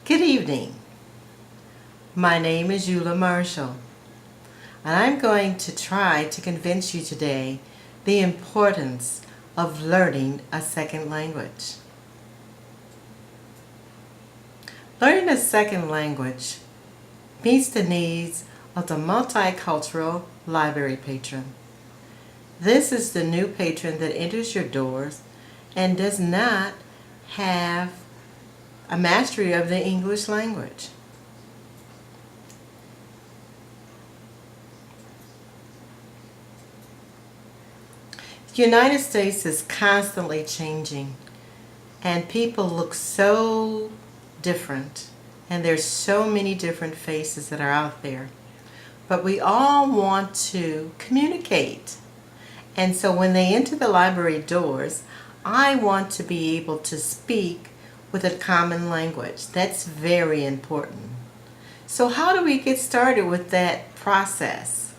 Good evening. My name is Eula Marshall, and I'm going to try to convince you today the importance of learning a second language. Learning a second language meets the needs of the multicultural library patron. This is the new patron that enters your doors and does not have a mastery of the English language. The United States is constantly changing, and people look so different, and there's so many different faces that are out there. But we all want to communicate. And so when they enter the library doors, I want to be able to speak with a common language. That's very important. So how do we get started with that process?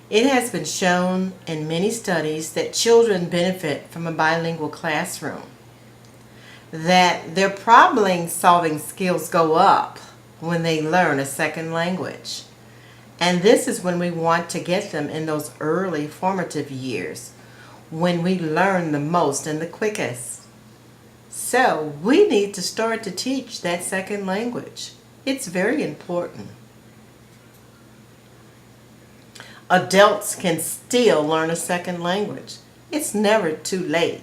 It has been shown in many studies that children benefit from a bilingual classroom, that their problem-solving skills go up when they learn a second language. And this is when we want to get them in those early formative years, when we learn the most and the quickest. So we need to start to teach that second language. It's very important. Adults can still learn a second language. It's never too late.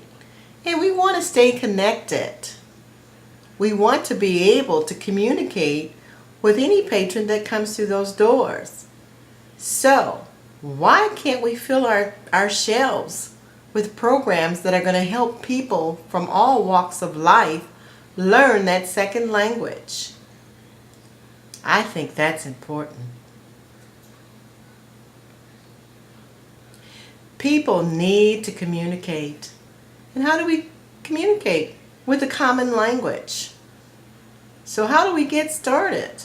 And we want to stay connected. We want to be able to communicate with any patron that comes through those doors. So, why can't we fill our shelves with programs that are going to help people from all walks of life learn that second language? I think that's important. People need to communicate. And how do we communicate? With a common language. So how do we get started?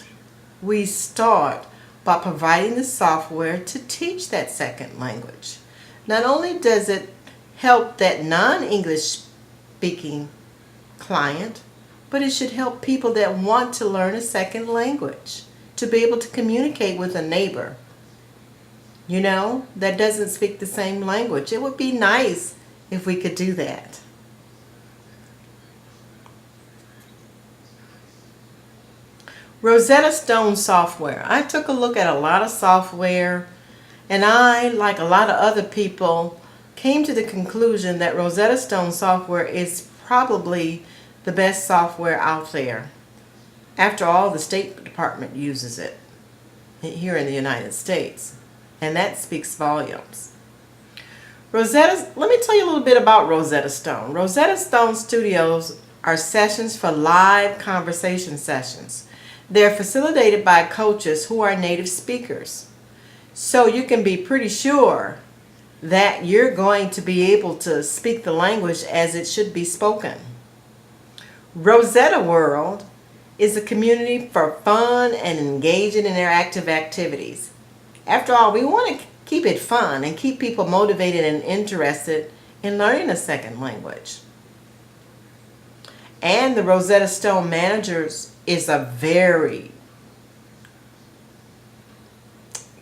We start by providing the software to teach that second language. Not only does it help that non-English speaking client, but it should help people that want to learn a second language to be able to communicate with a neighbor, that doesn't speak the same language. It would be nice if we could do that. Rosetta Stone software. I took a look at a lot of software, and I, like a lot of other people, came to the conclusion that Rosetta Stone software is probably the best software out there. After all, the State Department uses it here in the United States, and that speaks volumes. Let me tell you a little bit about Rosetta Stone. Rosetta Stone Studios are sessions for live conversation sessions. They're facilitated by coaches who are native speakers. So you can be pretty sure that you're going to be able to speak the language as it should be spoken. Rosetta World is a community for fun and engaging in interactive activities. After all, we want to keep it fun and keep people motivated and interested in learning a second language. And the Rosetta Stone Managers is a very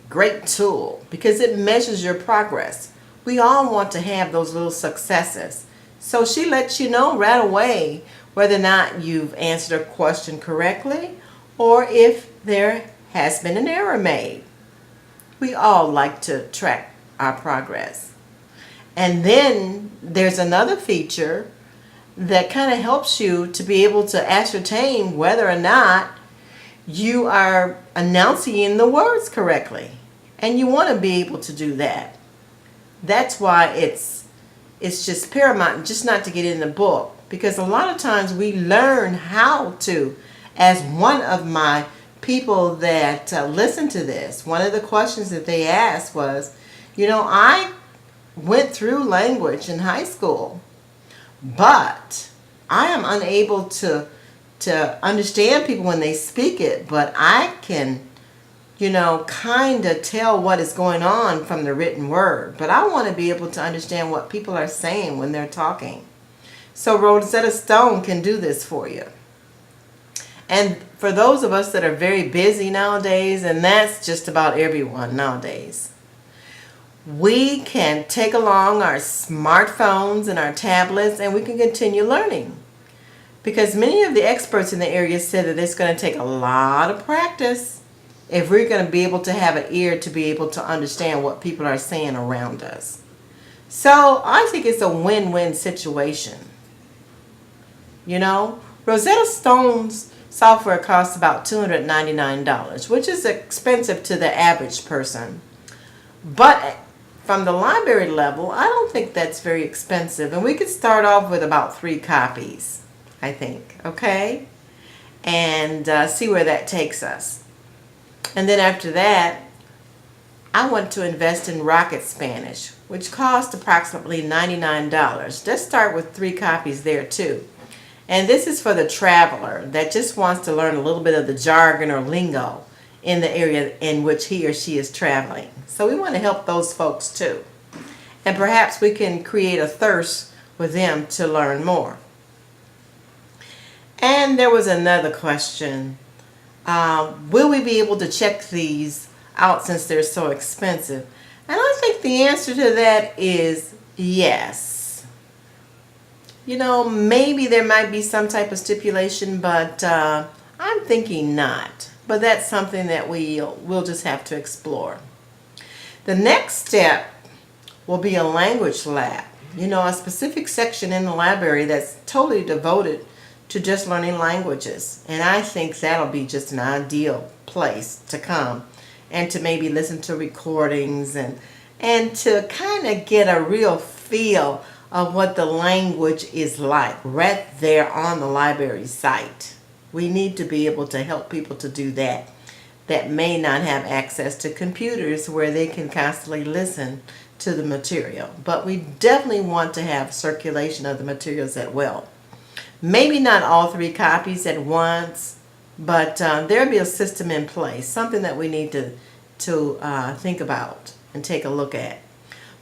great tool because it measures your progress. We all want to have those little successes. So she lets you know right away whether or not you've answered a question correctly or if there has been an error made. We all like to track our progress. And then there's another feature that kind of helps you to be able to ascertain whether or not you are enunciating the words correctly. And you want to be able to do that. That's why it's just paramount just not to get in the book, because a lot of times we learn how to, as one of my people that listen to this, one of the questions that they asked was, I went through language in high school, but I am unable to understand people when they speak it, but I can, kind of tell what is going on from the written word. But I want to be able to understand what people are saying when they're talking. So Rosetta Stone can do this for you. And for those of us that are very busy nowadays, and that's just about everyone nowadays, we can take along our smartphones and our tablets and we can continue learning. Because many of the experts in the area said that it's going to take a lot of practice if we're going to be able to have an ear to be able to understand what people are saying around us. So I think it's a win-win situation. You know, Rosetta Stone's software costs about $299, which is expensive to the average person. But from the library level, I don't think that's very expensive. And we could start off with about 3 copies, I think, okay? And see where that takes us. And then after that, I want to invest in Rocket Spanish, which costs approximately $99. Let's start with 3 copies there too. And this is for the traveler that just wants to learn a little bit of the jargon or lingo in the area in which he or she is traveling. So we want to help those folks too. And perhaps we can create a thirst with them to learn more. And there was another question. Will we be able to check these out since they're so expensive? And I think the answer to that is yes. You know, maybe there might be some type of stipulation, but I'm thinking not. But that's something that we'll just have to explore. The next step will be a language lab. You know, a specific section in the library that's totally devoted to just learning languages. And I think that'll be just an ideal place to come and to maybe listen to recordings and to kind of get a real feel of what the language is like right there on the library site. We need to be able to help people to do that may not have access to computers where they can constantly listen to the material. But we definitely want to have circulation of the materials as well. Maybe not all 3 copies at once, but there'll be a system in place, something that we need to think about and take a look at.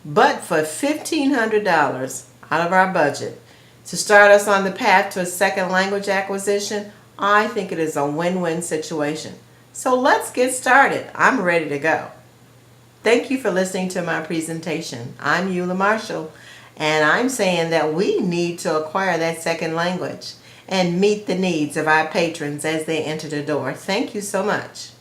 But for $1,500 out of our budget to start us on the path to a second language acquisition, I think it is a win-win situation. So let's get started. I'm ready to go. Thank you for listening to my presentation. I'm Eula Marshall, and I'm saying that we need to acquire that second language and meet the needs of our patrons as they enter the door. Thank you so much.